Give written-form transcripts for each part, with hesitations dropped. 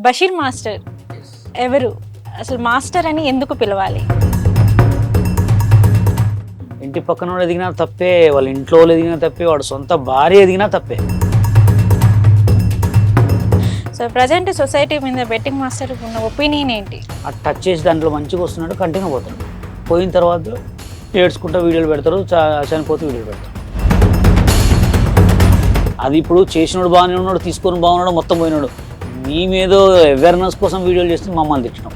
Basheer master ఎవరు? అసలు master అని ఎందుకు పిలవాలి? ఇంటి పక్కన వాడు ఎదిగినా తప్పే, వాళ్ళ ఇంట్లో వాళ్ళు ఎదిగినా తప్పే, వాడు సొంత భార్య ఎదిగినా తప్పే. సో ప్రజెంట్ సొసైటీ మీద బెట్టింగ్ మాస్టర్ ఉన్న ఒపీనియన్ ఏంటి? ఆ టచ్ చేసి దాంట్లో మంచిగా వస్తున్నాడు, కంటిన్యూ పోతాడు. పోయిన తర్వాత ఏడ్చుకుంటూ వీడియోలు పెడతారు, చనిపోతూ వీడియోలు పెడతారు. అది ఇప్పుడు చేసినోడు బాగానే ఉన్నాడు, తీసుకొని బాగున్నాడు, మొత్తం పోయినాడు. మేమేదో అవేర్నెస్ కోసం వీడియోలు చేస్తే మమ్మల్ని తెచ్చినాం.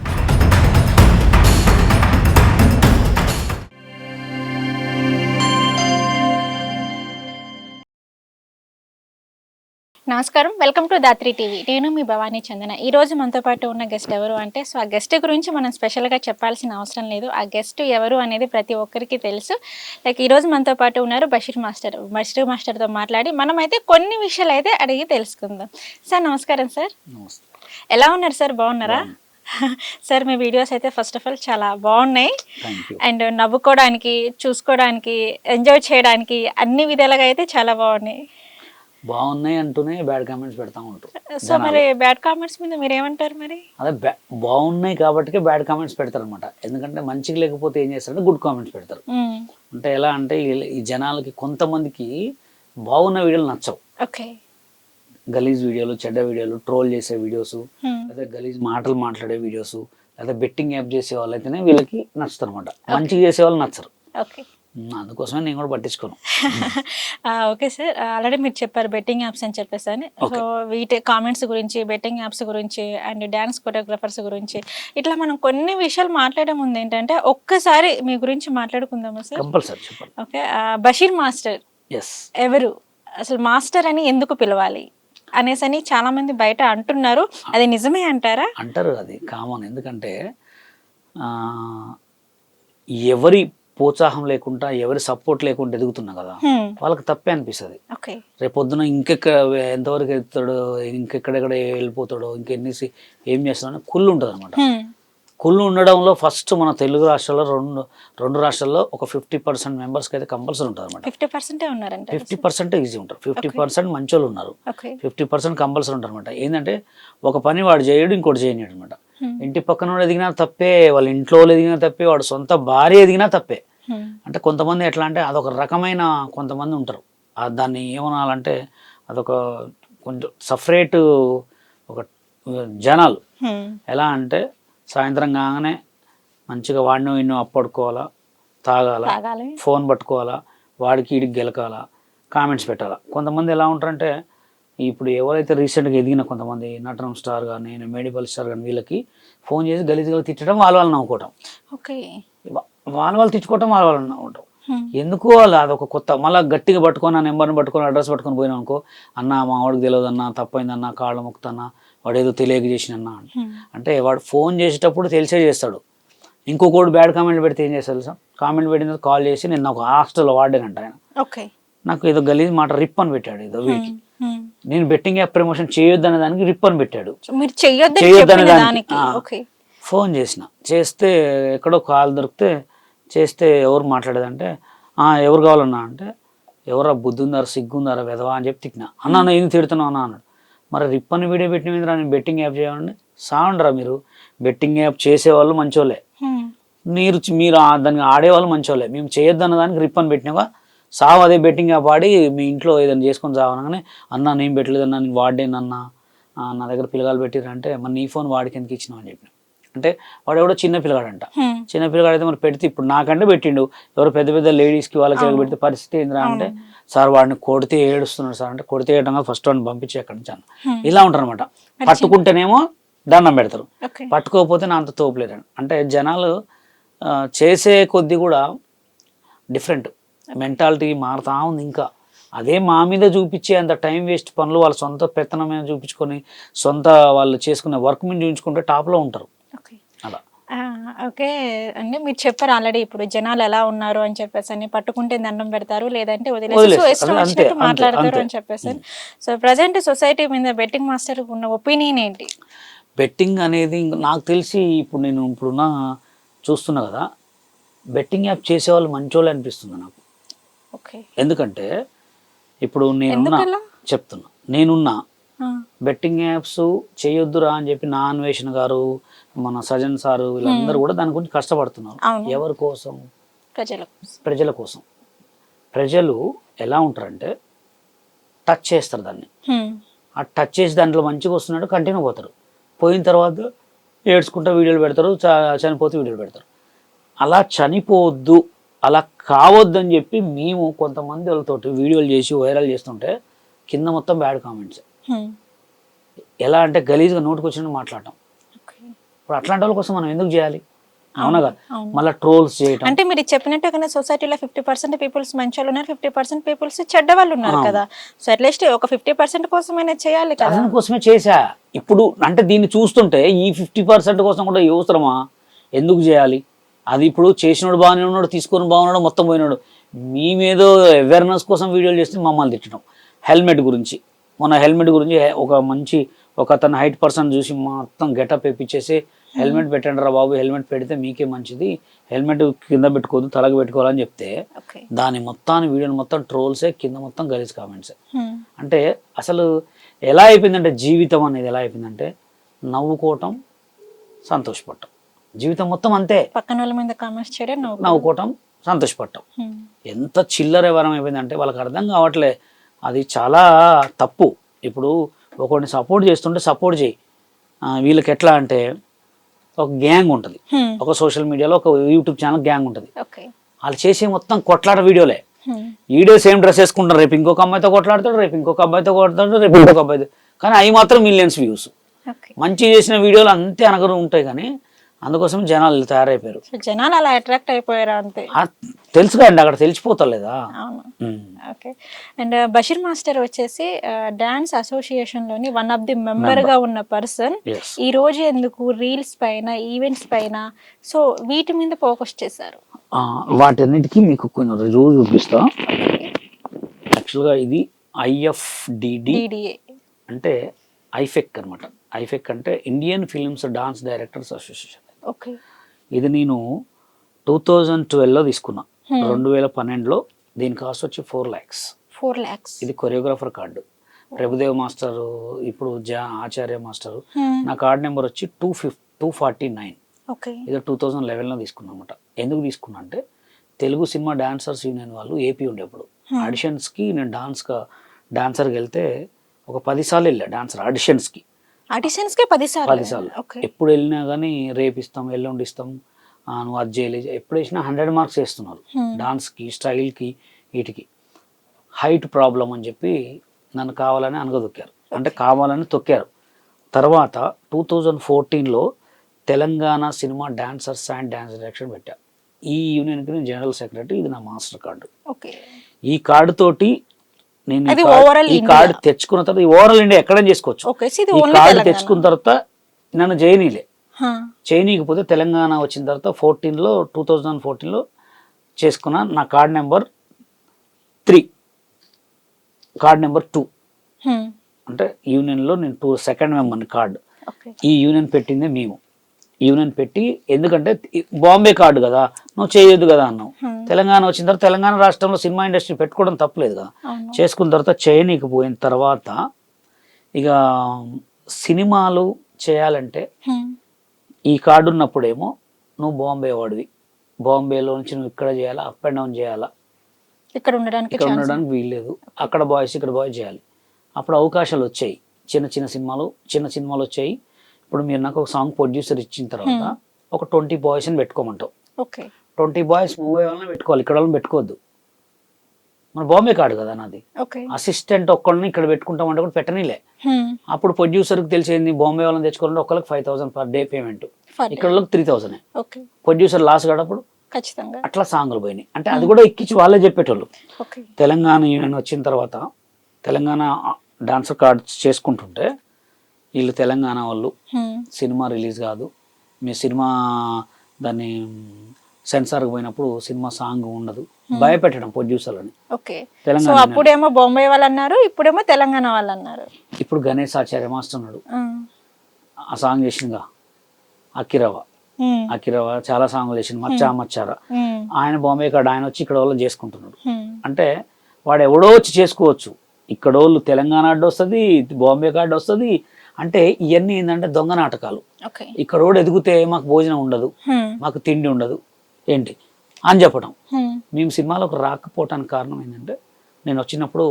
నమస్కారం, వెల్కమ్ టు దాత్రి టీవీ. నేను మీ భవానీ చందన. ఈ రోజు మనతో పాటు ఉన్న గెస్ట్ ఎవరు అంటే, సో ఆ గెస్ట్ గురించి మనం స్పెషల్గా చెప్పాల్సిన అవసరం లేదు. ఆ గెస్ట్ ఎవరు అనేది ప్రతి ఒక్కరికి తెలుసు. లైక్ ఈరోజు మనతో పాటు ఉన్నారు బషీర్ మాస్టర్. బషీర్ మాస్టర్తో మాట్లాడి మనమైతే కొన్ని విషయాలు అయితే అడిగి తెలుసుకుందాం. సార్ నమస్కారం సార్. ఎలా ఉన్నారు సార్? బాగున్నారా? సార్ మీ వీడియోస్ అయితే ఫస్ట్ ఆఫ్ ఆల్ చాలా బాగున్నాయి. అండ్ నవ్వుకోవడానికి, చూసుకోవడానికి, ఎంజాయ్ చేయడానికి అన్ని విధాలుగా అయితే చాలా బాగున్నాయి అంటూనే బ్యాడ్ కామెంట్స్ పెడతా ఉంటారు. సో మరి బ్యాడ్ కామెంట్స్ మీద మీరు ఏమంటారు? మరి అదే బాగున్నాయి కాబట్టి బ్యాడ్ కామెంట్స్ పెడతారు అనమాట. ఎందుకంటే మంచిగా లేకపోతే ఏం చేస్తారంటే గుడ్ కామెంట్స్ పెడతారు. అంటే ఎలా అంటే ఈ జనాలకి కొంతమందికి బాగున్న వీడియోలు నచ్చవు. ఓకే, గలీజ్ వీడియోలు, చెడ్డ వీడియోలు, ట్రోల్ చేసే వీడియోస్, లేదా గలీజ్ మాటలు మాట్లాడే వీడియోస్, లేదా బెట్టింగ్ యాప్ చేసే వాళ్ళు అయితేనే వీళ్ళకి నచ్చుతారు అనమాట. మంచిగా చేసే వాళ్ళు నచ్చరు. ఓకే, అందుకోసమే నేను కూడా పట్టించుకోను. ఓకే సార్, ఆల్రెడీ మీరు చెప్పారు బెట్టింగ్ యాప్స్ అని చెప్పేసి అని. సో వీటి కామెంట్స్ గురించి, బెట్టింగ్ యాప్స్ గురించి అండ్ డ్యాన్స్ కొరియోగ్రాఫర్స్ గురించి ఇట్లా మనం కొన్ని విషయాలు మాట్లాడే ముందు ఏంటంటే ఒక్కసారి మీ గురించి మాట్లాడుకుందామా సార్? కంపల్సరీ చెప్పండి. ఓకే, బషీర్ మాస్టర్ ఎవరు? అసలు మాస్టర్ అని ఎందుకు పిలవాలి అనేసి అని చాలా మంది బయట అంటున్నారు. అది నిజమే అంటారా? అంటారు, అది కామన్. ఎందుకంటే ఎవరి ప్రోత్సాహం లేకుండా, ఎవరి సపోర్ట్ లేకుండా ఎదుగుతున్నా కదా, వాళ్ళకి తప్పే అనిపిస్తుంది. రేపొద్దున ఎంతవరకు ఎదుగుతాడో, ఇంకెక్కడెక్కడ వెళ్ళిపోతాడో, ఏం చేస్తాడో కుళ్ళు ఉంటుంది అనమాట. కుళ్ళు ఉండడంలో ఫస్ట్ మన తెలుగు రాష్ట్రాల్లో రెండు రాష్ట్రాల్లో ఒక 50% మెంబర్స్కి అయితే కంపల్సరీ ఉంటుంది అనమాట. 50% ఈజీ ఉంటారు, 50% మంచోళ్ళు ఉన్నారు, 50% కంపల్సరీ ఉంటారు అనమాట. ఏంటంటే ఒక పని వాడు చేయడు, ఇంకోటి చేయనియడు అనమాట. ఇంటి పక్కన వాడు ఎదిగినా తప్పే, వాళ్ళ ఇంట్లో వాళ్ళు ఎదిగినా తప్పే, వాడు సొంత భార్య ఎదిగినా తప్పే. అంటే కొంతమంది ఎట్లా అంటే అదొక రకమైన కొంతమంది ఉంటారు. దాన్ని ఏమనాలంటే అదొక కొంచెం సపరేట్ ఒక జనాలు. ఎలా అంటే సాయంత్రం కాగానే మంచిగా వాడినో ఇన్నో అప్పడుకోవాలా, తాగాల, ఫోన్ పట్టుకోవాలా, వాడికి ఇడికి గెలకాల, కామెంట్స్ పెట్టాలా. కొంతమంది ఎలా ఉంటారంటే ఇప్పుడు ఎవరైతే రీసెంట్గా ఎదిగిన కొంతమంది నటనం స్టార్ కానీ, మేడిపల్ స్టార్ కానీ, వీళ్ళకి ఫోన్ చేసి గలీజ్గా తిట్టడం, వాళ్ళు నవ్వుకోవటం. వాళ్ళు తిట్టుకోవటం, వాళ్ళు నవ్వటం. ఎందుకు వాళ్ళు అదొక కొత్త, మళ్ళీ గట్టిగా పట్టుకొని ఆ నెంబర్ని పట్టుకొని అడ్రస్ పట్టుకొని పోయినా అనుకో, అన్న మా వాడికి తెలియదన్నా, తప్పైందన్నా, కాళ్ళ మొక్కుతన్నా, వాడు ఏదో తెలియక చేసినన్నా అంటే వాడు ఫోన్ చేసేటప్పుడు తెలిసే చేస్తాడు. ఇంకొకటి బ్యాడ్ కామెంట్ పెడితే ఏం చేస్తాడు సార్? కామెంట్ పెట్టిన తర్వాత కాల్ చేసి నేను ఒక హాస్టల్లో వాడానంట ఆయన, నాకు ఏదో గలీజ్ మాట రిప్ అని పెట్టాడు. ఏదో వీటికి నేను బెట్టింగ్ యాప్ ప్రమోషన్ చేయొద్దనే దానికి రిప్ అని పెట్టాడు. చేయొద్దనే దానికి ఫోన్ చేస్తే ఎక్కడో కాల్ దొరికితే చేస్తే ఎవరు మాట్లాడేదంటే ఎవరు కావాలన్నా అంటే, ఎవరా బుద్ధి ఉందారా, సిగ్గుందారా, వెధవా అని చెప్పి తిట్టినా. అన్న ఏం తిడుతున్నావు అన్న అన్నాడు. మరి రిప్పని వీడియో పెట్టిన మీద నేను బెట్టింగ్ యాప్ చేయాలండి సావండిరా. మీరు బెట్టింగ్ యాప్ చేసేవాళ్ళు మంచోళ్ళే, మీరు దాన్ని ఆడేవాళ్ళు మంచోళ్ళే. మేము చేయొద్దన్న దానికి రిప్పని పెట్టినావా సావు. అదే బెట్టింగ్ యాప్ ఆడి మీ ఇంట్లో ఏదైనా చేసుకొని సావనగానే అన్న నేను పెట్టలేదన్నా, నేను వాడేనన్నా, నా దగ్గర పిల్లగాలు పెట్టిరంటే మరి నీ ఫోన్ వాడికి ఎందుకు ఇచ్చినావు అని చెప్పిన. అంటే వాడు ఎవడో చిన్న పిల్లగాడంట. చిన్న పిల్లగాడు అయితే మరి పెడితే ఇప్పుడు నాకంటే పెట్టిండు, ఎవరు పెద్ద పెద్ద లేడీస్కి వాళ్ళకి పెడితే పరిస్థితి ఏంద్రా అంటే, సార్ వాడిని కొడితే ఏడుస్తున్నాడు సార్ అంటే, కొడితే ఏడగా ఫస్ట్ వాడిని పంపించి ఎక్కడి నుంచి అన్న. ఇలా ఉంటారు అనమాట. పట్టుకుంటేనేమో దండం పెడతారు, పట్టుకోకపోతే నా అంత తోపులేరు. అంటే జనాలు చేసే కొద్దీ కూడా డిఫరెంట్ మెంటాలిటీ మారుతా ఉంది. ఇంకా అదే మా మీద చూపించే అంత టైం వేస్ట్ పనులు వాళ్ళ సొంత పెత్తనం మీద చూపించుకొని, సొంత వాళ్ళు చేసుకునే వర్క్ మీద చూపించుకుంటే టాప్లో ఉంటారు. అలా ఓకే అండి, మీరు చెప్పారు ఆల్రెడీ ఇప్పుడు జనాలు ఎలా ఉన్నారు అని చెప్పేసి అని, పట్టుకుంటే దండం పెడతారు, లేదంటే వదిలేసి మాట్లాడతారు అని చెప్పేసి. సో ప్రజెంట్ సొసైటీ మీద బెట్టింగ్ మాస్టర్ ఉన్న ఒపీనియన్ ఏంటి? బెట్టింగ్ అనేది నాకు తెలిసి ఇప్పుడు నేను ఇప్పుడున్న చూస్తున్నా కదా, బెట్టింగ్ యాప్ చేసేవాళ్ళు మంచోళ్ళు అనిపిస్తుంది నాకు. ఎందుకంటే ఇప్పుడు నేనున్నా చెప్తున్నా, నేనున్నా బెట్టింగ్ యాప్స్ చేయొద్దురా అని చెప్పి నా అన్వేషణ గారు, మన సజన్ సారు, వీళ్ళందరూ కూడా దాని గురించి కష్టపడుతున్నారు. ఎవరి కోసం? ప్రజల కోసం. ప్రజలు ఎలా ఉంటారంటే టచ్ చేస్తారు దాన్ని, ఆ టచ్ చేసి దాంట్లో మంచిగా వస్తున్నాడు కంటిన్యూ పోతారు, పోయిన తర్వాత ఏడ్చుకుంటూ వీడియోలు పెడతారు, చనిపోతే వీడియోలు పెడతారు. అలా చనిపోవద్దు, అలా కావద్దు అని చెప్పి మేము కొంతమంది వాళ్ళతోటి వీడియోలు చేసి వైరల్ చేస్తుంటే కింద మొత్తం బ్యాడ్ కామెంట్స్. ఎలా అంటే గలీజ్గా నోటికి వచ్చినట్టు మాట్లాడటం. ఇప్పుడు అట్లాంటి వాళ్ళ కోసం మనం ఎందుకు చేయాలి? అవునా కదా? మళ్ళీ ట్రోల్స్ చేయటం. అంటే మీరు చెప్పినట్టుగానే సొసైటీలో 50% పీపుల్స్ మంచి వాళ్ళు ఉన్నారు, 50% పీపుల్స్ చెడ్డ వాళ్ళు ఉన్నారు కదా. సో అట్లీస్ట్ ఒక 50% కోసమైనా చేయాలి కదా. దానికోసమే చేశా. ఇప్పుడు అంటే దీన్ని చూస్తుంటే ఈ 50% కోసం కూడా అవసరమా? ఎందుకు చేయాలి? అది ఇప్పుడు చేసినోడు బాగానే ఉన్నాడు, తీసుకొని బాగున్నాడు, మొత్తం పోయినాడు. మేమేదో అవేర్నెస్ కోసం వీడియోలు చేస్తే మమ్మల్ని తిట్టడం. హెల్మెట్ గురించి, మన హెల్మెట్ గురించి ఒక అతను హైట్ పర్సన్ చూసి మొత్తం గెటప్ వేపించేసి హెల్మెట్ పెట్టండి రా బాబు, హెల్మెట్ పెడితే మీకే మంచిది, హెల్మెట్ కింద పెట్టుకోవద్దు తలకి పెట్టుకోవాలని చెప్తే దాని మొత్తాన్ని వీడియోని మొత్తం ట్రోల్సే, కింద మొత్తం గలీజ్ కామెంట్సే. అంటే అసలు ఎలా అయిపోయిందంటే జీవితం అనేది ఎలా అయిపోయిందంటే నవ్వుకోవటం, సంతోషపడటం, జీవితం మొత్తం అంతే. పక్కన వాళ్ళ మీద కామెంట్స్ చేయడం, నవ్వుకోవటం, సంతోషపడటం. ఎంత చిల్లర ఎవరం అయిపోయిందంటే వాళ్ళకి అర్థం కావట్లే. అది చాలా తప్పు. ఇప్పుడు ఒకరిని సపోర్ట్ చేస్తుంటే సపోర్ట్ చేయి. వీళ్ళకి ఎట్లా అంటే ఒక గ్యాంగ్ ఉంటుంది, ఒక సోషల్ మీడియాలో ఒక యూట్యూబ్ ఛానల్ గ్యాంగ్ ఉంటుంది. వాళ్ళు చేసే మొత్తం కొట్లాట వీడియోలే. వీడియో సేమ్ డ్రెస్ వేసుకుంటారు, రేపు ఇంకొక అమ్మాయితో కొట్లాడతాడు, రేపు ఇంకొక అబ్బాయితో కొట్లాడతాడు, రేపు ఇంకొక అబ్బాయితో. కానీ అవి మాత్రం మిలియన్స్ వ్యూస్. మంచి చేసిన వీడియోలు అంతే అనగరు ఉంటాయి, కానీ అందుకోసం జనాలు తయారైపోయారు. జనాలు అలా అట్రాక్ట్ అయిపోయారు అంతే. తెలుసుగా అండి, అక్కడ తెలిసిపోతలేదా. ఓకే. అండ్ బషీర్ మాస్టర్ వచ్చేసి డాన్స్ అసోసియేషన్ లోని వన్ ఆఫ్ ది మెంబర్ గా ఉన్న పర్సన్. ఈ రోజు ఎందుకు రీల్స్ పైన, ఈవెంట్స్ పైన, సో వీటి మీద ఫోకస్ చేశారు? వాటన్నిటికీ మీకు కొన్ని రోజు చూపిస్తా. యాక్చువల్గా ఇది IFDDA అంటే ఐఫెక్ అనమాట. ఐఫెక్ అంటే Indian films dance directors association. ఇది నేను 2012లో తీసుకున్నా. 2012లో దీని కాస్ట్ వచ్చి 4 lakhs. ఇది కొరియోగ్రాఫర్ కార్డు. ప్రభుదేవ్ మాస్టర్, ఇప్పుడు ఆచార్య మాస్టర్. నా కార్డ్ నెంబర్ వచ్చి 249. ఇది 2011లో తీసుకున్నా అనమాట. ఎందుకు తీసుకున్నా అంటే తెలుగు సినిమా డాన్సర్స్ యూనియన్ వాళ్ళు ఏపీ ఉండేప్పుడు ఆడిషన్స్కి నేను డాన్సర్కి వెళ్తే ఒక 10 సార్లు వెళ్ళా డాన్సర్ ఆడిషన్స్కి. 10 సార్లు. ఎప్పుడు వెళ్ళినా కానీ రేపిస్తాం, ఎల్లుండి ఇస్తాం, నువ్వు అది చేయలేదు, ఎప్పుడు వేసినా 100 మార్క్స్ వేస్తున్నారు డాన్స్కి, స్టైల్కి, వీటికి. హైట్ ప్రాబ్లం అని చెప్పి నన్ను కావాలని అనగదొక్కారు, అంటే కావాలని తొక్కారు. తర్వాత 2014లో Telangana cinema dancers and dance direction పెట్టా. ఈ యూనియన్కి నేను జనరల్ సెక్రటరీ. ఇది నా మాస్టర్ కార్డు. ఈ కార్డు తోటి నేను ఈ కార్డు తెచ్చుకున్న తర్వాత ఓవరాల్ ఇండియా ఎక్కడైనా చేసుకోవచ్చు. ఈ కార్డు తెచ్చుకున్న తర్వాత నన్ను చేయనీయకపోతే తెలంగాణ వచ్చిన తర్వాత 2014లో చేసుకున్నా. నా కార్డ్ నెంబర్ 3, కార్డ్ నెంబర్ 2 అంటే యూనియన్లో నేను సెకండ్ మెంబర్ని కార్డు. ఈ యూనియన్ పెట్టిందే మేము. యూనియన్ పెట్టి, ఎందుకంటే బాంబే కార్డు కదా, నువ్వు చేయొద్దు కదా అన్నావు. తెలంగాణ వచ్చిన తర్వాత తెలంగాణ రాష్ట్రంలో సినిమా ఇండస్ట్రీ పెట్టుకోవడం తప్పలేదు కదా. చేసుకున్న తర్వాత చేయనీకపోయిన తర్వాత ఇక సినిమాలు చేయాలంటే ఈ కార్డు ఉన్నప్పుడేమో నువ్వు బాంబే వాడివి, బాంబేలో నుంచి నువ్వు ఇక్కడ చేయాలా, అప్ అండ్ డౌన్ చేయాలా, ఇక్కడ ఉండడానికి వీల్లేదు, అక్కడ బాయ్స్ ఇక్కడ బాయ్స్ చేయాలి. అప్పుడు అవకాశాలు వచ్చాయి, చిన్న సినిమాలు వచ్చాయి. ఇప్పుడు మీరు నాకు ఒక సాంగ్ ప్రొడ్యూసర్ ఇచ్చిన తర్వాత ఒక 20 బాయ్స్ని పెట్టుకోమంటావు. 20 బాయ్స్ మూవ్ అయ్యే వాళ్ళని పెట్టుకోవాలి, ఇక్కడ వాళ్ళని పెట్టుకోవద్దు. మన బాంబే కార్డు కదా నాది. అసిస్టెంట్ ఒక్కళ్ళని ఇక్కడ పెట్టుకుంటామంటే కూడా పెట్టనీలే. అప్పుడు ప్రొడ్యూసర్కి తెలిసింది బాంబే వాళ్ళని తెచ్చుకోవాలంటే ఒకళ్ళకి 5,000 per day పేమెంట్, ఇక్కడ వాళ్ళకి 3,000. ప్రొడ్యూసర్ లాస్ కాడప్పుడు అట్లా సాంగులు పోయినాయి. అంటే అది కూడా ఎక్కించి వాళ్ళే చెప్పేటోళ్ళు. తెలంగాణ యూనియన్ వచ్చిన తర్వాత తెలంగాణ డాన్సర్ కార్డ్స్ చేసుకుంటుంటే వీళ్ళు తెలంగాణ వాళ్ళు సినిమా రిలీజ్ కాదు, మీ సినిమా దాన్ని సెన్సార్కి పోయినప్పుడు సినిమా సాంగ్ ఉండదు, భయపెట్టడం ప్రొడ్యూసర్లని. తెలంగాణ అప్పుడేమో బొంబాయి వాళ్ళు అన్నారు, ఇప్పుడేమో తెలంగాణ వాళ్ళు అన్నారు. ఇప్పుడు గణేష్ ఆచార్య మాస్టర్ ఉన్నాడు, ఆ సాంగ్ చేసిందిగా అకిరవ చాలా సాంగ్లు చేసింది, మచ్చారా. ఆయన బాంబే కార్డు, ఆయన వచ్చి ఇక్కడ వాళ్ళు చేసుకుంటున్నాడు. అంటే వాడు ఎవడో వచ్చి చేసుకోవచ్చు, ఇక్కడ వాళ్ళు తెలంగాణ అడ్డు వస్తుంది, బాంబే కార్డు వస్తుంది. అంటే ఇవన్నీ ఏంటంటే దొంగ నాటకాలు. ఇక్కడ రోడ్ ఎదిగితే మాకు భోజనం ఉండదు, మాకు తిండి ఉండదు ఏంటి అని చెప్పడం. మేము సినిమాలోకి రాకపోవటానికి కారణం ఏంటంటే, నేను వచ్చినప్పుడు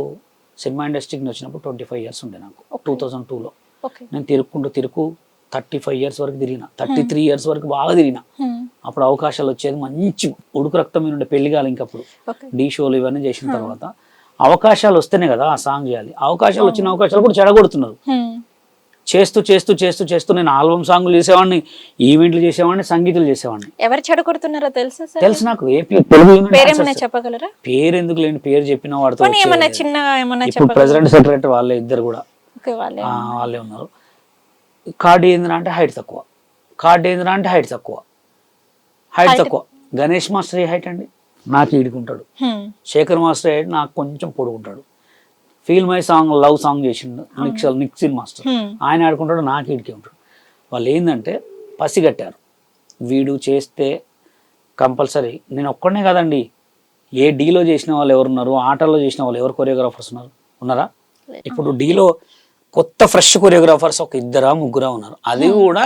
సినిమా ఇండస్ట్రీకి వచ్చినప్పుడు 25 years ఉండే నాకు 2002లో. నేను తిరుక్కు 35 years వరకు తిరిగిన, 33 years వరకు బాగా తిరిగిన. అప్పుడు అవకాశాలు వచ్చేది, మంచి ఉడుకు రక్తం మీద ఉండే పెళ్లి కాలి ఇంకప్పుడు డీ షోలు ఇవన్నీ చేసిన తర్వాత అవకాశాలు వస్తేనే కదా ఆ సాంగ్ చేయాలి. అవకాశాలు వచ్చిన అవకాశాలు కూడా చెడగొడుతున్నారు. చేస్తూ చేస్తూ చేస్తూ చేస్తూ నేను ఆల్బమ్ సాంగ్లు చేసేవాడిని, ఈవెంట్లు చేసేవాడిని, సంగీతాలు చేసేవాడిని. ఎవరు చెడగొడుతున్నారో తెలుసు నాకు. చెప్పగలరా? పేరు ఎందుకు లేని, పేరు చెప్పిన వాడితో ఇప్పుడు ప్రెసిడెంట్ సెక్రటరీ వాళ్ళే ఇద్దరు కూడా వాళ్ళే ఉన్నారు. కార్డు ఏంద్రా అంటే హైట్ తక్కువ, కార్డు ఏంద్రా అంటే హైట్ తక్కువ. గణేష్ మాస్టర్ ఏ హైట్ అండి, నాకు ఈడుకుంటాడు. శేఖర్ మాస్టర్ హైట్ నాకు కొంచెం పొడుగుంటాడు. Feel my song love song చేసిండు నిక్సిన్ మాస్టర్, ఆయన ఆడుకుంటాడు, నాకు ఈడికే ఉంటాడు. వాళ్ళు ఏంటంటే పసిగట్టారు, వీడు చేస్తే కంపల్సరీ. నేను ఒక్కడనే కదండి, ఏ డీలో చేసిన వాళ్ళు ఎవరున్నారు, ఆటల్లో చేసిన వాళ్ళు ఎవరు కొరియోగ్రాఫర్స్ ఉన్నారా? ఇప్పుడు డీలో కొత్త ఫ్రెష్ కొరియోగ్రాఫర్స్ ఒక 2-3 ఉన్నారు. అది కూడా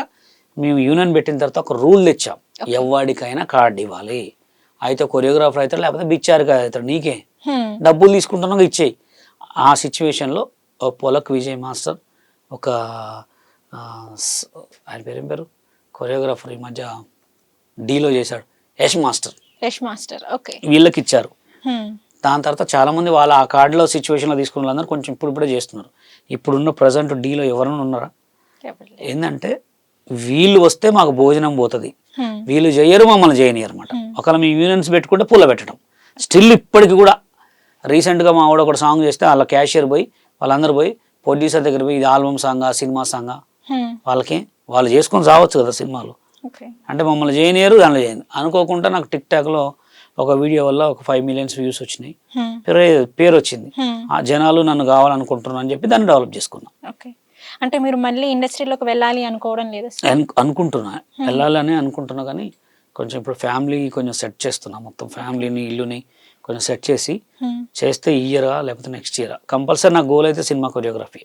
మేము యూనియన్ పెట్టిన తర్వాత ఒక రూల్ తెచ్చాం, ఎవరికైనా కార్డు ఇవ్వాలి. అయితే కొరియోగ్రాఫర్ అవుతాడు, లేకపోతే బిచ్చారుగా అవుతాడు, నీకే డబ్బులు తీసుకుంటున్నాక ఇచ్చేయి. ఆ సిచ్యువేషన్లో పొలక్ విజయ్ మాస్టర్, ఒక ఆయన పేరు కొరియోగ్రాఫర్ ఈ మధ్య డీలో చేశాడు, యష్ మాస్టర్ వీళ్ళకి ఇచ్చారు. దాని తర్వాత చాలా మంది వాళ్ళ ఆ కార్డులో సిచ్యువేషన్లో తీసుకున్న వాళ్ళందరూ కొంచెం ఇప్పుడే చేస్తున్నారు. ఇప్పుడున్న ప్రజెంట్ డీలో ఎవరైనా ఉన్నారా? ఏంటంటే వీళ్ళు వస్తే మాకు భోజనం పోతుంది, వీళ్ళు చేయరు మమ్మల్ని చేయనియరు అనమాట. ఒకవేళ మేము యూనియన్స్ పెట్టుకుంటే పుల్ల పెట్టడం. స్టిల్ ఇప్పటికి కూడా రీసెంట్గా మా వాడు ఒక సాంగ్ చేస్తే వాళ్ళ క్యాషియర్ పోయి వాళ్ళందరూ పోయి ప్రొడ్యూసర్ దగ్గర పోయి ఇది ఆల్బమ్ సాంగా సినిమా సాంగా, వాళ్ళకి వాళ్ళు చేసుకొని రావచ్చు కదా సినిమాలు. అంటే మమ్మల్ని చేయనియరు, దానిలో చేయను. అనుకోకుండా నాకు టిక్ టాక్లో ఒక వీడియో వల్ల ఒక 5 million views వచ్చినాయి, పేరు వచ్చింది. ఆ జనాలు నన్ను కావాలనుకుంటున్నాను అని చెప్పి దాన్ని డెవలప్ చేసుకున్నా. అంటే మీరు మళ్ళీ ఇండస్ట్రీలోకి వెళ్ళాలి అనుకోవడం లేదు? అనుకుంటున్నా, వెళ్ళాలని అనుకుంటున్నా, కానీ కొంచెం ఇప్పుడు ఫ్యామిలీ కొంచెం సెట్ చేస్తున్నా. మొత్తం ఫ్యామిలీని ఇల్లుని కొంచెం సెట్ చేస్తే ఈ ఇయరా లేకపోతే నెక్స్ట్ ఇయరా కంపల్సరీ నా గోల్ అయితే సినిమా కొరియోగ్రఫీ.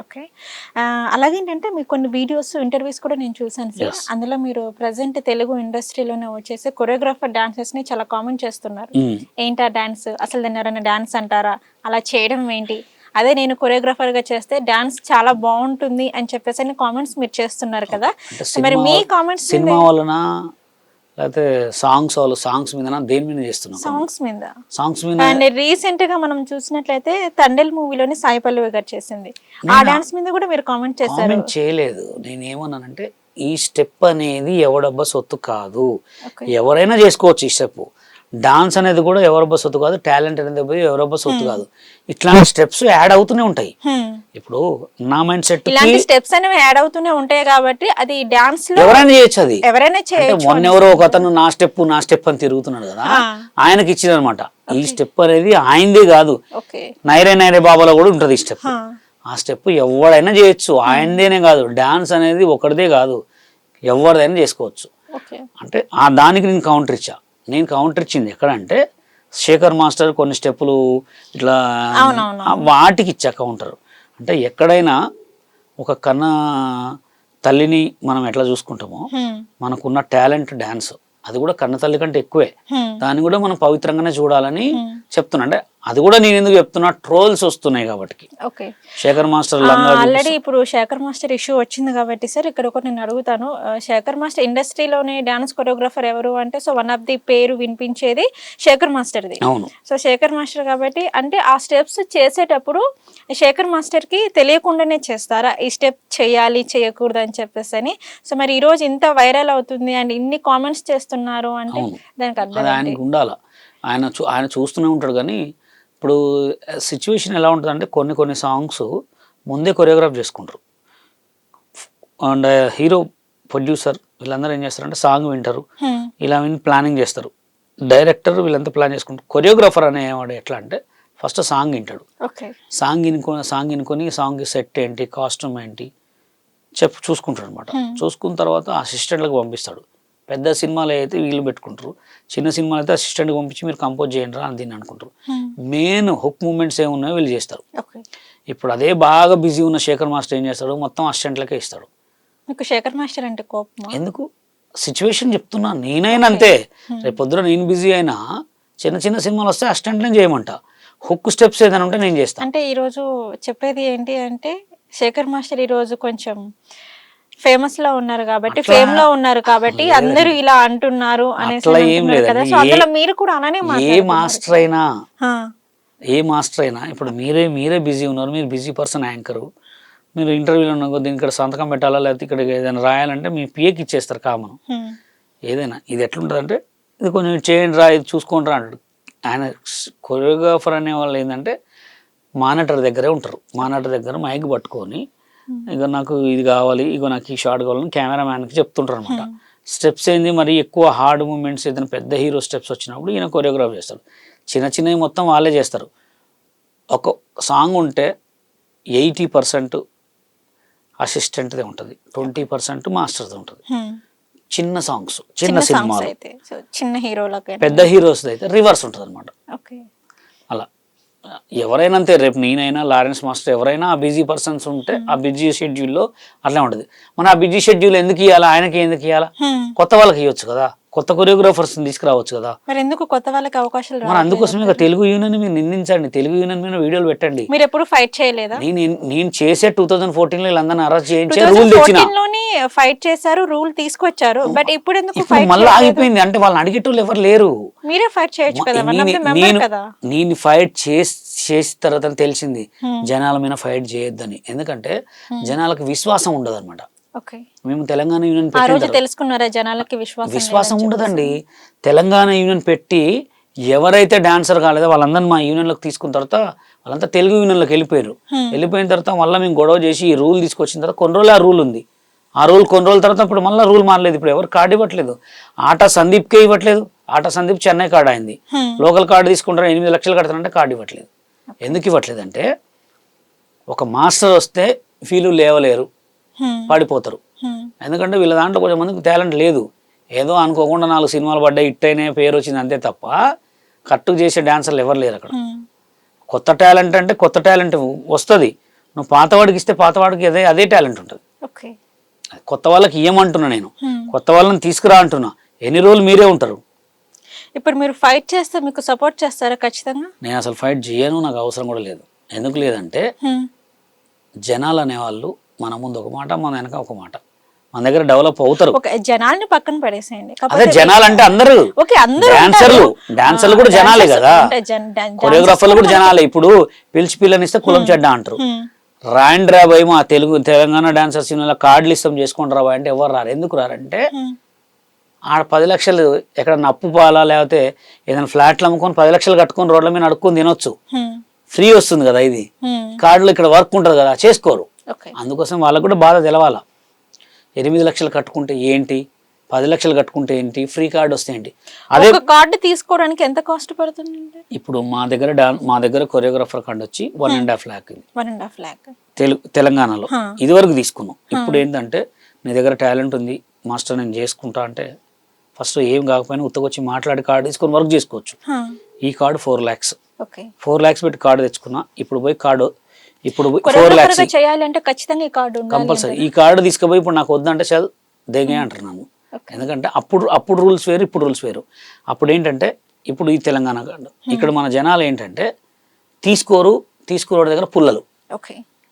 ఓకే, అలాగేంటంటే మీకు కొన్ని వీడియోస్ ఇంటర్వ్యూస్ కూడా నేను చూసాను సార్. అందులో మీరు ప్రజెంట్ తెలుగు ఇండస్ట్రీలోనే వచ్చేసి కొరియోగ్రాఫర్ డాన్సెస్ ని చాలా కామెంట్ చేస్తున్నారు. ఏంటా డాన్స్, అసలు దాన్ని ఎవరైనా డాన్స్ అంటారా, అలా చేయడం ఏంటి, అదే నేను కొరియోగ్రాఫర్ గా చేస్తే డాన్స్ చాలా బాగుంటుంది అని చెప్పేసి కామెంట్స్ మీరు చేస్తున్నారు కదా. మరి మీ కామెంట్స్ సినిమా వలన లేకపోతే సాంగ్స్ మీద దేని మీద చేస్తున్నాం? సాంగ్స్ మీద. అండ్ రీసెంట్ గా మనం చూసినట్లయితే తండేల్ మూవీలోని సాయి పల్లవి గారు చేసింది, ఆ డాన్స్ మీద కూడా మీరు కామెంట్ చేశారు. చేయలేదు, నేను ఏమన్నానంటే ఈ స్టెప్ అనేది ఎవడబ్బా సొత్తు కాదు, ఎవరైనా చేసుకోవచ్చు ఈ స్టెప్. డాన్స్ అనేది కూడా ఎవరబ్బా సొత్తు కాదు, టాలెంట్ అనేది ఎవరబ్బా సొత్తు కాదు. ఇట్లాంటి స్టెప్స్ యాడ్ అవుతూనే ఉంటాయి. ఇప్పుడు నా మైండ్ సెట్ ఇలాంటి స్టెప్స్ అనేవి యాడ్ అవుతూనే ఉంటాయి కాబట్టి అది డాన్స్ లో ఎవరైనా చేయొచ్చు. అది ఎవరైనా చేయొచ్చు. మొన్న ఎవరో ఒక అతను నా స్టెప్ అని తిరుగుతున్నాడు కదా, ఆయనకి ఇచ్చింది అనమాట. ఈ స్టెప్ అనేది ఆయనదే కాదు, నైరే బాబాలో కూడా ఉంటది ఈ స్టెప్. ఆ స్టెప్ ఎవడైనా చేయొచ్చు, ఆయనదేనే కాదు. డాన్స్ అనేది ఒకటిదే కాదు, ఎవరిదైనా చేసుకోవచ్చు. అంటే ఆ దానికి నేను కౌంటర్ ఇచ్చా. నేను కౌంటర్ ఇచ్చింది ఎక్కడంటే శేఖర్ మాస్టర్ కొన్ని స్టెప్పులు ఇట్లా వాటికి ఇచ్చా కౌంటర్. అంటే ఎక్కడైనా ఒక కన్న తల్లిని మనం ఎట్లా చూసుకుంటామో మనకున్న టాలెంట్ డాన్స్ అది కూడా కన్న తల్లి కంటే ఎక్కువే, దాన్ని కూడా మనం పవిత్రంగానే చూడాలని చెప్తున్నా. అంటే అది కూడా నేను ఎందుకు చెప్తున్నా, ట్రోల్స్ వస్తున్నాయి కాబట్టి. శేఖర్ మాస్టర్ ఆల్రెడీ ఇప్పుడు శేఖర్ మాస్టర్ ఇష్యూ వచ్చింది కాబట్టి సార్ ఇక్కడ ఒకటి నేను అడుగుతాను. శేఖర్ మాస్టర్ ఇండస్ట్రీలోనే డాన్స్ కొరియోగ్రాఫర్ ఎవరు అంటే సో వన్ ఆఫ్ ది పేరు వినిపించేది శేఖర్ మాస్టర్ది. సో శేఖర్ మాస్టర్ కాబట్టి అంటే ఆ స్టెప్స్ చేసేటప్పుడు శేఖర్ మాస్టర్ కి తెలియకుండానే చేస్తారా ఈ స్టెప్ చేయాలి చేయకూడదు అని చెప్పేసి అని? సో మరి ఈ రోజు ఇంత వైరల్ అవుతుంది అండ్ ఇన్ని కామెంట్స్ చేస్తున్నారు అంటే దానికి అర్థం ఆయనకు ఉండాలా? ఆయన చూస్తూనే ఉంటాడు. కానీ ఇప్పుడు సిచ్యువేషన్ ఎలా ఉంటుంది అంటే కొన్ని సాంగ్స్ ముందే కొరియోగ్రాఫ్ చేసుకుంటారు. అండ్ హీరో ప్రొడ్యూసర్ వీళ్ళందరూ ఏం చేస్తారంటే సాంగ్ వింటారు, ఇలా విని ప్లానింగ్ చేస్తారు. డైరెక్టర్ వీళ్ళంతా ప్లాన్ చేసుకుంటారు. కొరియోగ్రాఫర్ అనేవాడు ఎట్లా అంటే ఫస్ట్ సాంగ్ వింటాడు, సాంగ్ వినుకొని సాంగ్ సెట్ ఏంటి, కాస్ట్యూమ్ ఏంటి చూసుకుంటాడు అనమాట. చూసుకున్న తర్వాత అసిస్టెంట్లకు పంపిస్తాడు, పెద్ద సినిమాలు అయితే వీళ్ళు పెట్టుకుంటారు, చిన్న సినిమాలు అయితే అసిస్టెంట్ పంపించి మీరు కంపోజ్ చేయండి అని దీన్ని అనుకుంటారు. మెయిన్ హుక్ మూమెంట్స్ ఏమున్నాయో వీళ్ళు చేస్తారు. ఇప్పుడు అదే బాగా బిజీ ఉన్న శేఖర్ మాస్టర్ ఏం చేస్తాడు, మొత్తం అసిస్టెంట్లకే ఇస్తాడు. మీకు శేఖర్ మాస్టర్ అంటే కోపం ఎందుకు? సిచ్యువేషన్ చెప్తున్నా, నేనైనా అంతే. రేపు పొద్దున నేను బిజీ అయినా చిన్న చిన్న సినిమాలు వస్తే అసిస్టెంట్లే చేయమంట. హుక్ స్టెప్స్ ఏదైనా ఉంటే నేను చేస్తాను. అంటే ఈరోజు చెప్పేది ఏంటి అంటే శేఖర్ మాస్టర్ ఈరోజు కొంచెం ఫేమస్ లో ఉన్నారు కాబట్టి, ఫేమ్ లో ఉన్నారు కాబట్టి అందరూ ఇలా అంటున్నారు అనేసి కదా. సో అందులో మీరు కూడా అలానే ఏ మాస్టర్ అయినా ఇప్పుడు మీరే బిజీ ఉన్నారు, మీరు బిజీ పర్సన్ యాంకరు, మీరు ఇంటర్వ్యూలో ఉన్న దీని ఇక్కడ సంతకం పెట్టాలా లేకపోతే ఇక్కడ ఏదైనా రాయాలంటే మీ పిఏకి ఇచ్చేస్తారు కామన్. ఏదైనా ఇది ఎట్లుంటుంది అంటే ఇది కొంచెం చేయండి రా, ఇది చూసుకోండి రా అంటాడు. ఆయన కొరియోగ్రాఫర్ అనే వాళ్ళు ఏంటంటే మానిటర్ దగ్గరే ఉంటారు. మానిటర్ దగ్గర మైక్ పట్టుకొని ఇక నాకు ఇది కావాలి, ఇగో నాకు ఈ షార్ట్ కావాలని కెమెరామ్యాన్కి చెప్తుంటారు అనమాట. స్టెప్స్ ఏంది మరి ఎక్కువ హార్డ్ మూమెంట్స్ ఏదైనా పెద్ద హీరో స్టెప్స్ వచ్చినప్పుడు ఈయన కొరియోగ్రాఫ్ చేస్తాడు. చిన్నవి మొత్తం వాళ్ళే చేస్తారు. ఒక సాంగ్ ఉంటే 80% అసిస్టెంట్దే ఉంటుంది, 20% మాస్టర్దే ఉంటుంది. చిన్న సాంగ్స్, చిన్న సినిమాలు, చిన్న హీరోలకి, పెద్ద హీరోస్ అయితే రివర్స్ ఉంటుంది అనమాట. అలా ఎవరైనా అంతే. రేపు నేనైనా లారెన్స్ మాస్టర్ ఎవరైనా ఆ బిజీ పర్సన్స్ ఉంటే ఆ బిజీ షెడ్యూల్లో అట్లా ఉంటుంది. మన ఆ బిజీ షెడ్యూల్ ఎందుకు ఇవ్వాలా, ఆయనకి ఎందుకు ఇవ్వాలా? కొత్త వాళ్ళకి ఇవ్వచ్చు కదా, కొత్త కొరియోగ్రాఫర్స్ తీసుకురావచ్చు కదా. మరి ఎందుకు కొత్త వాళ్ళకి అవకాశాలు? మన అందుకోసమే తెలుగు యూనియన్ మీరు నిందించండి, తెలుగు యూనియన్ మీద వీడియోలు పెట్టండి. మీరు ఎప్పుడు ఫైట్ చేయలేదా? నేను చేసే 2014 వీళ్ళందరినీ అరెస్ట్ చేయించే రూల్ తెచ్చిన, ఫైట్ చేశారు, రూల్ తీసుకొచ్చారు. బట్ ఇప్పుడు ఎందుకు మళ్ళీ ఆగిపోయింది అంటే వాళ్ళని అడిగేటోళ్ళు ఎవరు లేరు. మీరే ఫైట్ చేయొచ్చు కదా. నేను ఫైట్ చేసిన తర్వాత తెలిసింది జనాల మీద ఫైట్ చేయొద్దని. ఎందుకంటే జనాలకు విశ్వాసం ఉండదు అనమాట. మేము తెలంగాణ యూనియన్ తెలుసుకున్నారా? జనాలకి విశ్వాసం ఉండదండి. తెలంగాణ యూనియన్ పెట్టి ఎవరైతే డాన్సర్ కాలేదో వాళ్ళందరినీ మా యూనియన్లోకి తీసుకున్న తర్వాత వాళ్ళంతా తెలుగు యూనియన్లోకి వెళ్ళిపోయిన తర్వాత మళ్ళీ మేము గొడవ చేసి ఈ రూల్ తీసుకొచ్చిన తర్వాత కొన్ని రోజులు ఆ రూల్ ఉంది. ఆ రూల్ కొన్ని రోజుల తర్వాత ఇప్పుడు మళ్ళీ రూల్ మారలేదు. ఇప్పుడు ఎవరు కార్డు ఇవ్వట్లేదు. ఆటా సందీప్కే ఇవ్వట్లేదు. ఆటా సందీప్ చెన్నై కార్డు అయింది. లోకల్ కార్డు తీసుకుంటారు, 8 లక్షలు కడతారంటే కార్డు ఇవ్వట్లేదు. ఎందుకు ఇవ్వట్లేదు అంటే ఒక మాస్టర్ వస్తే ఫీలు లేవలేరు, పడిపోతారు. ఎందుకంటే వీళ్ళ దాంట్లో కొంచెం మందికి టాలెంట్ లేదు. ఏదో అనుకోకుండా 4 సినిమాలు పడ్డాయి, హిట్ అయినా పేరు వచ్చింది అంతే తప్ప కట్టు చేసే డాన్సర్లు ఎవరు లేరు అక్కడ. కొత్త టాలెంట్ అంటే కొత్త టాలెంట్ వస్తుంది. నువ్వు పాతవాడికి ఇస్తే పాతవాడికి అదే టాలెంట్ ఉంటుంది. కొత్త వాళ్ళకి ఇవ్వమంటున్నా, నేను కొత్త వాళ్ళని తీసుకురా అంటున్నా. ఎన్ని రోజులు మీరే ఉంటారు. ఇప్పుడు మీరు ఫైట్ చేస్తే మీకు సపోర్ట్ చేస్తారా? ఖచ్చితంగా నేను అసలు ఫైట్ చేయను, నాకు అవసరం కూడా లేదు. ఎందుకు లేదంటే జనాలు అనేవాళ్ళు మన ముందు ఒక మాట, మన వెనక ఒక మాట. మన దగ్గర డెవలప్ అవుతారు. జనాల్ని పక్కన పడేసేయండి. అదే జనాలు అంటే అందరూ డాన్సర్లు కూడా జనాలే కదా, కొరియోగ్రాఫర్లు కూడా జనాలే. ఇప్పుడు పిలిచి పిల్లనిస్తే కులం చెడ్డ అంటారు. రాండి రా భయ్ మా తెలంగాణ డాన్సర్స్ కార్డులు ఇస్తాం చేసుకోండి రా అంటే ఎవరు రారు. ఎందుకు రారంటే ఆడ 10 లక్షలు ఎక్కడ అప్పు పాలా లేకపోతే ఏదైనా ఫ్లాట్లు అమ్ముకొని 10 లక్షలు కట్టుకొని రోడ్ల మీద నడుక్కొని తినొచ్చు, ఫ్రీ వస్తుంది కదా. ఇది కార్డులు ఇక్కడ వర్క్ ఉంటుంది కదా, చేసుకోరు. అందుకోసం వాళ్ళకు కూడా బాధ తెలవాలా. 8 లక్షలు కట్టుకుంటే ఏంటి, 10 లక్షలు కట్టుకుంటే ఏంటి, ఫ్రీ కార్డు వస్తే ఏంటి. అదే కార్డు తీసుకోవడానికి ఎంత కాస్ట్ పడుతుంది? ఇప్పుడు మా దగ్గర కొరియోగ్రాఫర్ కార్డు వచ్చి 1.5 lakh. 1.5 lakh తెలంగాణలో ఇది వరకు తీసుకున్నాం. ఇప్పుడు ఏంటంటే నీ దగ్గర టాలెంట్ ఉంది మాస్టర్, నేను చేసుకుంటా అంటే ఫస్ట్ ఏం కాకపోయినా ఉత్తకొచ్చి మాట్లాడి కార్డు తీసుకొని వర్క్ చేసుకోవచ్చు. ఈ కార్డు 4 lakhs. 4 lakhs పెట్టి కార్డు తెచ్చుకున్నా. ఇప్పుడు పోయి కార్డు 4 lakhs చేయాలంటే ఖచ్చితంగా ఈ కార్డు కంపల్సరీ. ఈ కార్డు తీసుకుపోయి ఇప్పుడు నాకు వద్దంటే చదువు దేగే అంటారు నన్ను. ఎందుకంటే అప్పుడు రూల్స్ వేరు, ఇప్పుడు రూల్స్ వేరు. అప్పుడు ఏంటంటే ఇప్పుడు ఈ తెలంగాణ కార్డు, ఇక్కడ మన జనాలు ఏంటంటే తీసుకోరు దగ్గర పుల్లలు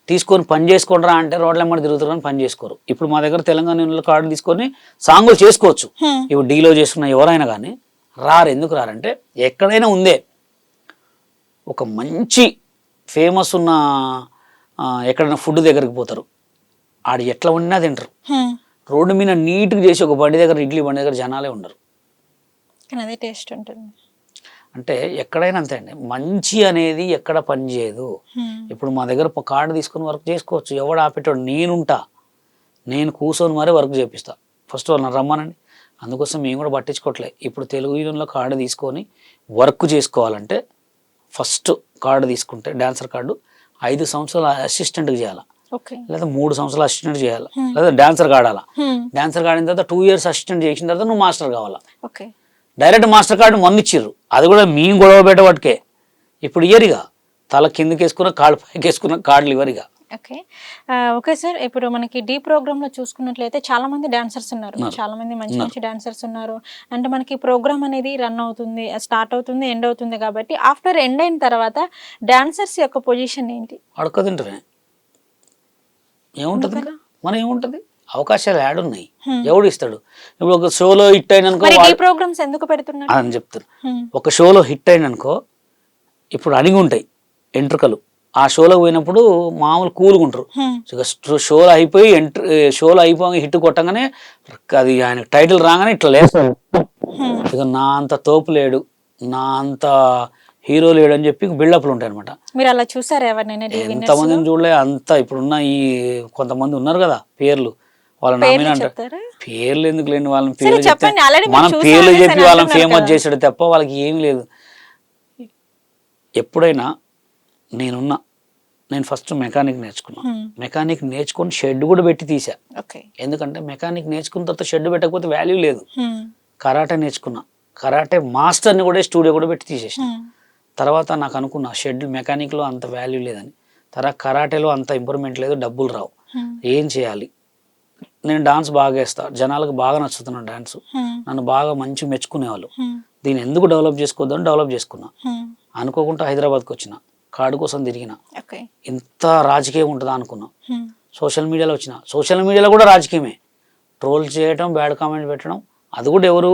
తీసుకొని పని చేసుకోండి రా అంటే రోడ్ల ఎమ్మడి తిరుగుతారు కానీ పని చేసుకోరు. ఇప్పుడు మా దగ్గర తెలంగాణ కార్డు తీసుకొని సాంగులు చేసుకోవచ్చు. ఇప్పుడు డీలో చేసుకున్న ఎవరైనా కానీ రారు. ఎందుకు రారంటే ఎక్కడైనా ఉందే ఒక మంచి ఫేమస్ ఉన్న ఎక్కడైనా ఫుడ్ దగ్గరికి పోతారు, ఆడ ఎట్లా వండినా తింటారు. రోడ్డు మీద నీట్గా చేసి ఒక బండి దగ్గర, ఇడ్లీ బండి దగ్గర జనాలే ఉండరు. అదే టేస్ట్ ఉంటుంది. అంటే ఎక్కడైనా అంతే అండి, మంచి అనేది ఎక్కడ పని చేయదు. ఇప్పుడు మా దగ్గర కార్డు తీసుకొని వర్క్ చేసుకోవచ్చు, ఎవడు ఆపేటాడు. నేను కూర్చొని మరీ వర్క్ చేపిస్తా. ఫస్ట్ వాళ్ళని రమ్మనండి. అందుకోసం మేము కూడా పట్టించుకోవట్లే. ఇప్పుడు తెలుగు యూనియన్లో కార్డు తీసుకొని వర్క్ చేసుకోవాలంటే ఫస్ట్ కార్డు తీసుకుంటే డాన్సర్ కార్డు 5 సంవత్సరాలు అసిస్టెంట్కి చేయాలి. ఓకే లేదా 3 సంవత్సరాలు అసిస్టెంట్ చేయాలి, లేదా డాన్సర్ ఆడాలా. డాన్సర్ ఆడిన తర్వాత 2 years అసిస్టెంట్ చేసిన తర్వాత నువ్వు మాస్టర్ కావాలా. ఓకే డైరెక్ట్ మాస్టర్ కార్డు మొన్న ఇచ్చిర్రు, అది కూడా మేము గొడవ పెట్టబట్టుకే. ఇప్పుడు ఇయరిగా తల కిందకి వేసుకున్న కాళ్ళు పైకి వేసుకున్న కార్డులు ఇవ్వరిగా. ఓకే ఓకే సార్, ఇప్పుడు మనకి డీ ప్రోగ్రామ్లో చూసుకున్నట్లయితే చాలా మంది డాన్సర్స్ ఉన్నారు, చాలా మంది మంచి మంచి డాన్సర్స్ ఉన్నారు. అంటే మనకి ప్రోగ్రామ్ అనేది రన్ అవుతుంది, స్టార్ట్ అవుతుంది, ఎండ్ అవుతుంది కాబట్టి ఆఫ్టర్ ఎండ్ అయిన తర్వాత డాన్సర్స్ యొక్క పొజిషన్ ఏంటి? అడకదింటనే ఏముంటుంది, మనం ఏముంటుంది, అవకాశాలు యాడున్నాయి, ఎవడు ఇస్తాడు. ఇప్పుడు ఒక షోలో హిట్ అయిననుకో ప్రోగ్రామ్స్ ఎందుకు పెడుతున్నారు అని చెప్తారు. ఒక షోలో హిట్ అయిననుకో ఇప్పుడు అణిగి ఉంటాయి ఎంట్రుకలు, ఆ షోలోకి పోయినప్పుడు మామూలు కూల్గా ఉంటారు. షోలో అయిపోయి షోలో అయిపోయి హిట్ కొట్టగానే అది ఆయన టైటిల్ రాగానే ఇట్లా లేస్తాడు. ఇక నా అంత తోపు లేడు, నా అంత హీరో లేడు అని చెప్పి బిల్డప్లు ఉంటాయి అనమాట. మీరు అలా చూసారా ఎవరినైనా? ఎంతమందిని చూడలే అంత. ఇప్పుడున్న ఈ కొంతమంది ఉన్నారు కదా పేర్లు, వాళ్ళ నామిన అంటారు. పేర్లు ఎందుకు లేండి, వాళ్ళని పేర్లు చెప్తే మనం పేర్లు చెప్పి వాళ్ళని ఫేమస్ చేసాడు తప్ప వాళ్ళకి ఏం లేదు. ఎప్పుడైనా నేను ఫస్ట్ మెకానిక్ నేర్చుకున్నా, మెకానిక్ నేర్చుకొని షెడ్ కూడా పెట్టి తీసా. ఎందుకంటే మెకానిక్ నేర్చుకున్న తర్వాత షెడ్ పెట్టకపోతే వాల్యూ లేదు. కరాటే నేర్చుకున్నా, కరాటే మాస్టర్ని కూడా స్టూడియో కూడా పెట్టి తీసేసిన. తర్వాత నాకు అనుకున్నా షెడ్ మెకానిక్లో అంత వాల్యూ లేదని, తర్వాత కరాటేలో అంత ఇంప్రూవ్మెంట్ లేదు, డబ్బులు రావు, ఏం చేయాలి. నేను డాన్స్ బాగా వేస్తా, జనాలకు బాగా నచ్చుతున్నాను డాన్స్, నన్ను బాగా మంచి మెచ్చుకునేవాళ్ళు. దీన్ని ఎందుకు డెవలప్ చేసుకోవద్దని డెవలప్ చేసుకున్నా. అనుకోకుండా హైదరాబాద్కి వచ్చిన, కార్డు కోసం తిరిగిన, ఇంత రాజకీయం ఉంటుందా అనుకున్నా. సోషల్ మీడియాలో వచ్చిన, సోషల్ మీడియాలో కూడా రాజకీయమే, ట్రోల్ చేయడం, బ్యాడ్ కామెంట్ పెట్టడం. అది కూడా ఎవరు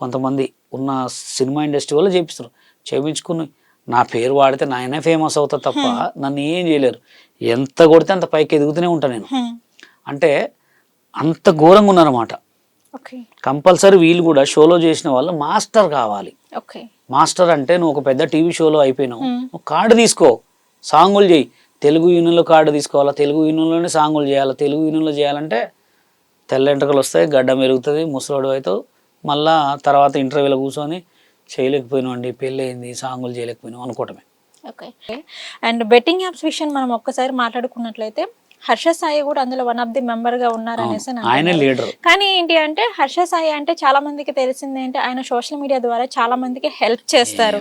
కొంతమంది ఉన్న సినిమా ఇండస్ట్రీ వాళ్ళు చేపిస్తారు. చేయించుకుని నా పేరు వాడితే నాయనే ఫేమస్ అవుతా తప్ప నన్ను ఏం చేయలేరు. ఎంత కొడితే అంత పైకి ఎదుగుతూనే ఉంటాను నేను. అంటే అంత ఘోరంగా ఉన్నారన్నమాట. కంపల్సరీ వీళ్ళు కూడా షోలో చేసిన వాళ్ళు మాస్టర్ కావాలి. మాస్టర్ అంటే నువ్వు ఒక పెద్ద టీవీ షోలో అయిపోయినావు, నువ్వు కార్డు తీసుకో, సాంగులు చేయి. తెలుగు యూనియన్లో కార్డు తీసుకోవాలా, తెలుగు యూనియన్లోనే సాంగులు చేయాలా. తెలుగు యూనియన్లో చేయాలంటే తెల్ల ఎంట్రకలు వస్తాయి, గడ్డ మెరుగుతుంది, ముసలోడు అవుతావు. మళ్ళా తర్వాత ఇంటర్వ్యూలో కూర్చొని చేయలేకపోయినావు అండి, పెళ్ళి అయింది, సాంగులు చేయలేకపోయినావు అనుకోవటమే. ఓకే. అండ్ బెట్టింగ్ యాప్స్ విషయం మనం ఒక్కసారి మాట్లాడుకున్నట్లయితే హర్ష సాయి కూడా అందులో వన్ ఆఫ్ ది మెంబర్ గా ఉన్నారనేసి ఆయన లీడర్. కానీ ఏంటి అంటే హర్ష సాయి అంటే చాలా మందికి తెలిసింది ఏంటి, ఆయన సోషల్ మీడియా ద్వారా చాలా మందికి హెల్ప్ చేస్తారు,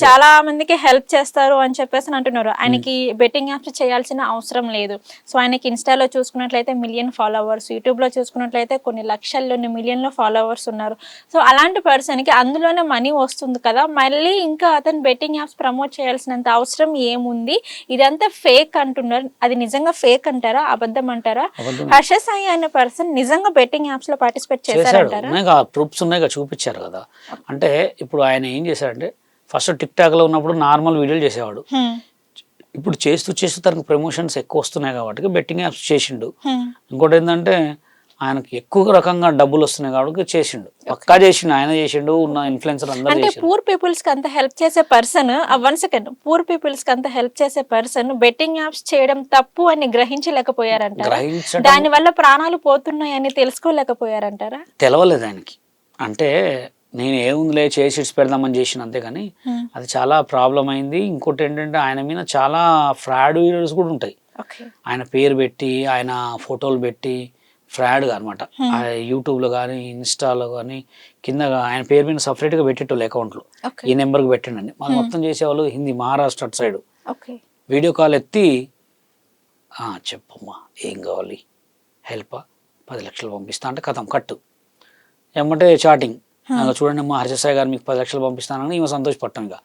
చాలా మందికి హెల్ప్ చేస్తారు అని చెప్పేసి అంటున్నారు. ఆయనకి బెట్టింగ్ యాప్స్ చేయాల్సిన అవసరం లేదు. సో ఆయనకి ఇన్స్టాలో చూసుకున్నట్లయితే 1 million ఫాలోవర్స్, యూట్యూబ్ లో చూసుకున్నట్లయితే కొన్ని లక్షల్లోని మిలియన్లో ఫాలోవర్స్ ఉన్నారు. సో అలాంటి పర్సన్ కి అందులోనే మనీ వస్తుంది కదా, మళ్ళీ ఇంకా అతను బెట్టింగ్ యాప్స్ ప్రమోట్ చేయాల్సినంత అవసరం ఏముంది? ఇదంతా ఫేక్ అంటున్నారు, అది నిజంగా ఫేక్ అంటారా, అబద్ధం అంటారా? హర్ష సాయి అనే పర్సన్ నిజంగా బెట్టింగ్ యాప్స్ లో పార్టిసిపేట్ చేశారంటారా? ప్రూఫ్స్ ఉన్నాయి, చూపించారు కదా. అంటే ఇప్పుడు ఆయన ఏం చేశాడంటే ఫస్ట్ టిక్ టాక్ లో ఉన్నప్పుడు నార్మల్ వీడియోలు చేసేవాడు. ఇప్పుడు చేస్తూ తనకు ప్రమోషన్స్ ఎక్కువ వస్తున్నాయి కాబట్టి బెట్టింగ్ యాప్స్ చేసిండు. ఇంకోటి ఏంటంటే ఆయనకు ఎక్కువ రకంగా డబ్బులు వస్తున్నాయి కాబట్టి చేసిండు, పక్కా చేసిండు. ఆయన చేసిండు, ఉన్న ఇన్ఫ్లుయెన్సర్ అందరూ అంటే పూర్ పీపుల్స్ కి అంత హెల్ప్ చేసే పర్సన్, 1 second, పూర్ పీపుల్స్ కి అంత హెల్ప్ చేసే పర్సన్ బెట్టింగ్ యాప్స్ చేయడం తప్పు అని గ్రహించలేకపోయారంటారా? దాని వల్ల ప్రాణాలు పోతున్నాయని తెలుసుకోలేకపోయారంటారా? తెలవలేదు ఆయనకి. అంటే నేను ఏముందిలే చేసి పెడదామని చేసిన, అంతేగాని అది చాలా ప్రాబ్లం అయింది. ఇంకోటి ఏంటంటే ఆయన మీద చాలా ఫ్రాడ్ వీడియోస్ కూడా ఉంటాయి. ఆయన పేరు పెట్టి, ఆయన ఫోటోలు పెట్టి ఫ్రాడ్గా అనమాట. యూట్యూబ్లో కానీ ఇన్స్టాలో కానీ కింద ఆయన పేరు మీద సపరేట్గా పెట్టేటోళ్ళు అకౌంట్లు, ఈ నెంబర్కి పెట్టండి. మనం మొత్తం చేసేవాళ్ళు హిందీ, మహారాష్ట్ర అటు సైడ్. వీడియో కాల్ ఎత్తి చెప్పమ్మా ఏం కావాలి, హెల్ప్, 10 లక్షలు పంపిస్తా అంటే కథం కట్టు ఏమంటే చాటింగ్. చూడండి అమ్మా హర్ష సాయి గారు మీకు 10 లక్షలు పంపిస్తానని ఈమె సంతోషపడటం. ఇక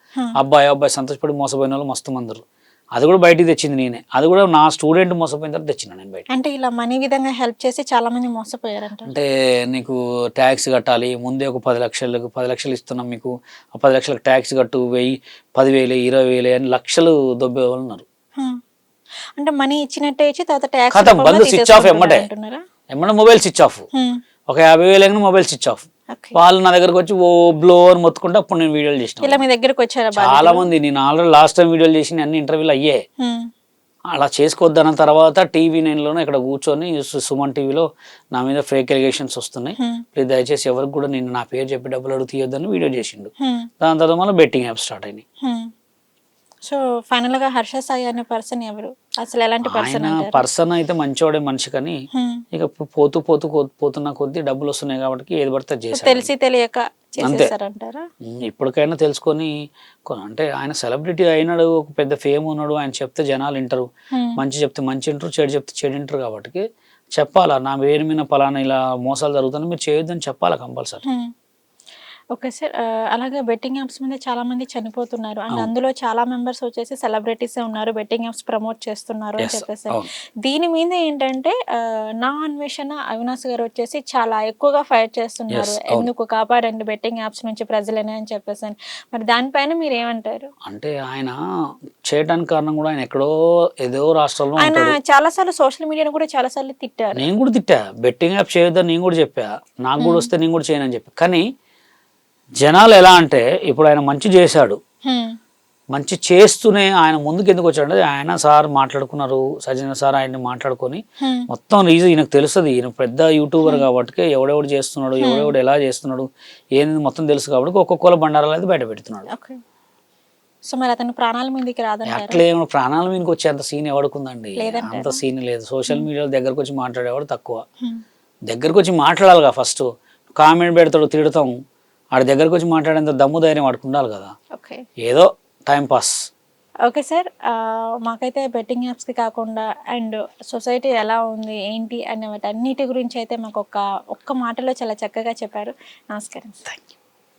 అబ్బాయి సంతోషపడి మోసపోయిన వాళ్ళు మస్తు మందరు. అది కూడా బయటికి తెచ్చింది నేనే, అది కూడా నా స్టూడెంట్ మోసపోయిన తర్వాత తెచ్చిన నేను బయట. అంటే ఇలా మనీ విధంగా హెల్ప్ చేసి చాలా మంది మోసపోయారంట. అంటే నీకు ట్యాక్స్ కట్టాలి, ముందే ఒక 10 లక్షలు ఇస్తున్నాం మీకు, ఆ 10 లక్షలకు ట్యాక్స్ కట్టు, 1000, 10,000, 20,000 అని లక్షలు దొబ్బే వాళ్ళు ఉన్నారు. అంటే మనీ ఇచ్చినట్టే ఇచ్చి తర్వాత ట్యాక్స్ ఖతం బంద్, స్విచ్ ఆఫ్ ఎమ్మటే మొబైల్ స్విచ్ ఆఫ్. ఒక 50,000 మొబైల్ స్విచ్ ఆఫ్. వాళ్ళు నా దగ్గరకు వచ్చి ఓ బ్లో అని మొత్తుకుంటే అప్పుడు నేను వీడియోలు చేసిన. ఇలా మీ దగ్గరకు వచ్చారా చాలా మంది? నేను ఆల్రెడీ లాస్ట్ టైం వీడియోలు చేసిన అన్ని ఇంటర్వ్యూలు అయ్యాయి. అలా చేసుకోవద్దన్న తర్వాత TV9లోనే ఇక్కడ కూర్చొని సుమన్ టీవీలో నా మీద ఫేక్ ఎలిగేషన్స్ వస్తున్నాయి, ప్లీజ్ దయచేసి ఎవరికి కూడా నేను నా పేరు చెప్పి డబ్బులు అడుగు తీయొద్దని వీడియో చేసిండు. దాని తర్వాత మళ్ళీ బెట్టింగ్ యాప్ స్టార్ట్ అయినాయి. సో ఫైనల్ గా హర్ష సాయి అనే పర్సన్ ఎవరు, అసలు ఎలాంటి పర్సన్ ఆయన అంటారు? పర్సన్ అయితే మంచివాడే మనిషి, కానీ ఇక పోతున్న కొద్దీ డబ్బులు వస్తున్నాయి కాబట్టి ఏది పడితే అది చేశాడు. తెలిసి తెలియక చేసేసారంటారా? ఇప్పటికైనా తెలుసుకొని అంటే ఆయన సెలబ్రిటీ అయినాడు, ఒక పెద్ద ఫేమ్ ఉన్నాడు, ఆయన చెప్తే జనాలు వింటారు, మంచి చెప్తే మంచి వింటారు, చెడు చెప్తే చెడు వింటారు. కాబట్టి చెప్పాలా, నా పేరు మీద పలానా ఇలా మోసాలు జరుగుతుంది మీరు చేయొద్దని చెప్పాలా కంపల్సరీ. ఓకే సార్, అలాగే బెట్టింగ్ యాప్స్ మీద చాలా మంది చనిపోతున్నారు అండ్ అందులో చాలా మెంబర్స్ వచ్చేసి సెలబ్రిటీస్ ఉన్నారు, బెట్టింగ్ యాప్స్ ప్రమోట్ చేస్తున్నారు అని చెప్పేసి. దీని మీద ఏంటంటే నా అన్వేషణ అవినాష్ గారు వచ్చేసి చాలా ఎక్కువగా ఫైట్ చేస్తున్నారు, ఎందుకు కాపాడండి బెట్టింగ్ యాప్స్ నుంచి ప్రజలని అని చెప్పేసి. మరి దానిపైన మీరు ఏమంటారు? అంటే ఆయన చేయడానికి కారణం కూడా ఆయన ఎక్కడో ఏదో రాష్ట్రంలో ఆయన చాలా సార్లు సోషల్ మీడియాను కూడా చాలా సార్లు తిట్టారు. నేను కూడా తిట్టా, బెట్టింగ్ యాప్ చేయొద్దని నేను కూడా చెప్పా, నాకు కూడా వస్తే నేను కూడా చేయనని చెప్పి. కానీ జనాలు ఎలా అంటే ఇప్పుడు ఆయన మంచి చేశాడు, మంచి చేస్తూనే ఆయన ముందుకు ఎందుకు వచ్చాడు, ఆయన సార్ మాట్లాడుకున్నారు, సజ్జన సార్ ఆయన్ని మాట్లాడుకొని మొత్తం రీజన్ ఈయనకు తెలుస్తుంది, ఈయన పెద్ద యూట్యూబర్ కాబట్టి ఎవడెవడు చేస్తున్నాడు, ఎవడెవడు ఎలా చేస్తున్నాడు ఏంది మొత్తం తెలుసు కాబట్టి ఒక్కొక్కరు బండారాలు అయితే బయట పెడుతున్నాడు. సో మరి అతను ప్రాణాల మీదకి రాదంటారా? అట్లే ప్రాణాల మీదకి వచ్చే అంత సీన్ ఎవడుకుందండి, అంత సీన్ లేదు. సోషల్ మీడియాలో దగ్గరకు వచ్చి మాట్లాడేవాడు తక్కువ, దగ్గరకు వచ్చి మాట్లాడాలిగా. ఫస్ట్ కామెంట్ పెడతాడు, తిడతాం, ఆడి దగ్గరకు వచ్చి మాట్లాడేంత దమ్ము ధైర్యం వాడికి ఉండాలి కదా, ఏదో టైం పాస్. ఓకే సార్, మాకైతే బెట్టింగ్ యాప్స్కి కాకుండా అండ్ సొసైటీ ఎలా ఉంది ఏంటి అనే వాటి అన్నిటి గురించి అయితే మాకు ఒక్క మాటలో చాలా చక్కగా చెప్పారు. నమస్కారం. Thank you.